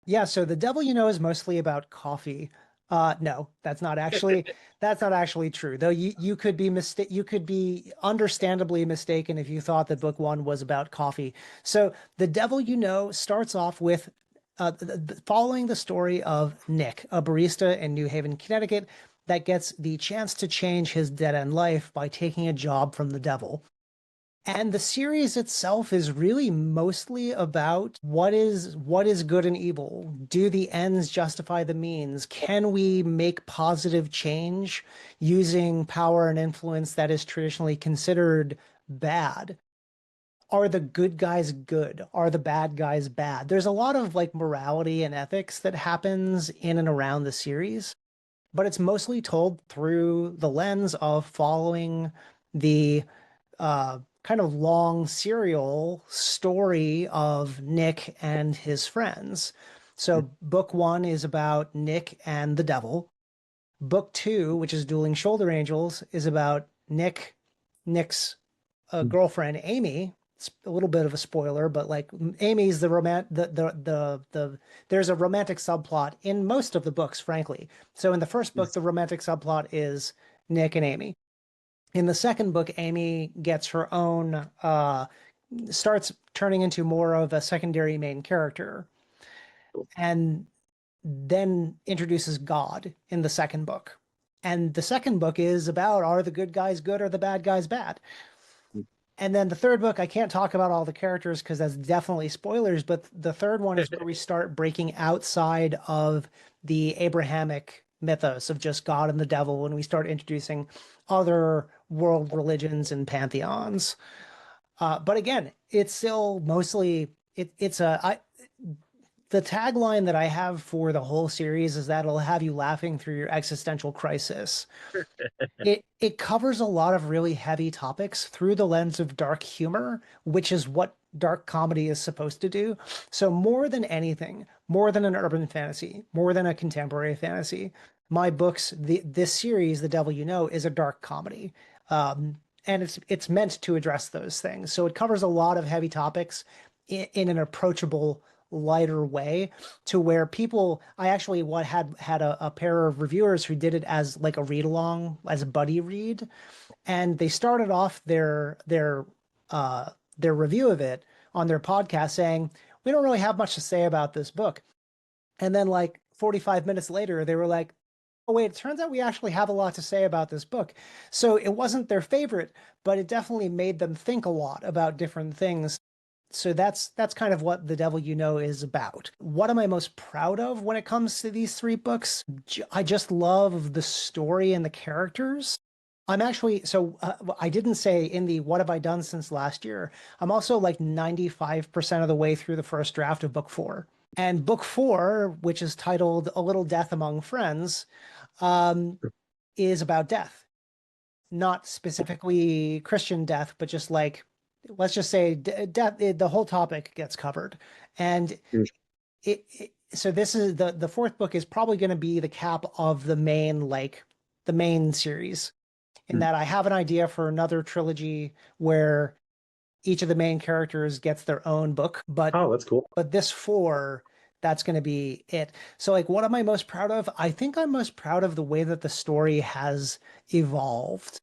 Yeah, so The Devil You Know is mostly about coffee. No, that's not actually true. Though you could be understandably mistaken if you thought that book one was about coffee. So The Devil You Know starts off with following the story of Nick, a barista in New Haven, Connecticut, that gets the chance to change his dead-end life by taking a job from the devil. And the series itself is really mostly about what is good and evil. Do the ends justify the means? Can we make positive change using power and influence that is traditionally considered bad? Are the good guys good? Are the bad guys bad? There's a lot of like morality and ethics that happens in and around the series, but it's mostly told through the lens of following the kind of long serial story of Nick and his friends. So book one is about Nick and the devil. Book two, which is Dueling Shoulder Angels, is about Nick's girlfriend Amy. It's a little bit of a spoiler, but like Amy's there's a romantic subplot in most of the books, frankly. So in the first book, the romantic subplot is Nick and Amy. In the second book, Amy gets her own, starts turning into more of a secondary main character, and then introduces God in the second book. And the second book is about, are the good guys good or the bad guys bad? And then the third book, I can't talk about all the characters because that's definitely spoilers, but the third one is where we start breaking outside of the Abrahamic mythos of just God and the devil, and we start introducing other world religions and pantheons. But again, it's still mostly the tagline that I have for the whole series is that it'll have you laughing through your existential crisis. It covers a lot of really heavy topics through the lens of dark humor, which is what dark comedy is supposed to do. So more than anything, more than an urban fantasy, more than a contemporary fantasy, my books, this series, The Devil You Know, is a dark comedy. And it's meant to address those things. So it covers a lot of heavy topics in an approachable, lighter way to where people I actually what had a pair of reviewers who did it as like a read along as a buddy read, and they started off their review of it on their podcast saying, we don't really have much to say about this book. And then like 45 minutes later they were like, oh wait, it turns out we actually have a lot to say about this book. So it wasn't their favorite, but it definitely made them think a lot about different things. So that's kind of what The Devil You Know is about. What am I most proud of when it comes to these three books? I just love the story and the characters. I'm actually, I didn't say in the what have I done since last year. I'm also like 95% of the way through the first draft of book four. And book four, which is titled A Little Death Among Friends, um, is about death. Not specifically Christian death, but just like, let's just say death, the whole topic gets covered. And so this is the fourth book is probably going to be the cap of the main series, in that I have an idea for another trilogy where each of the main characters gets their own book, Oh, that's cool. but this four, that's going to be it. So like what am I most proud of? I think I'm most proud of the way that the story has evolved.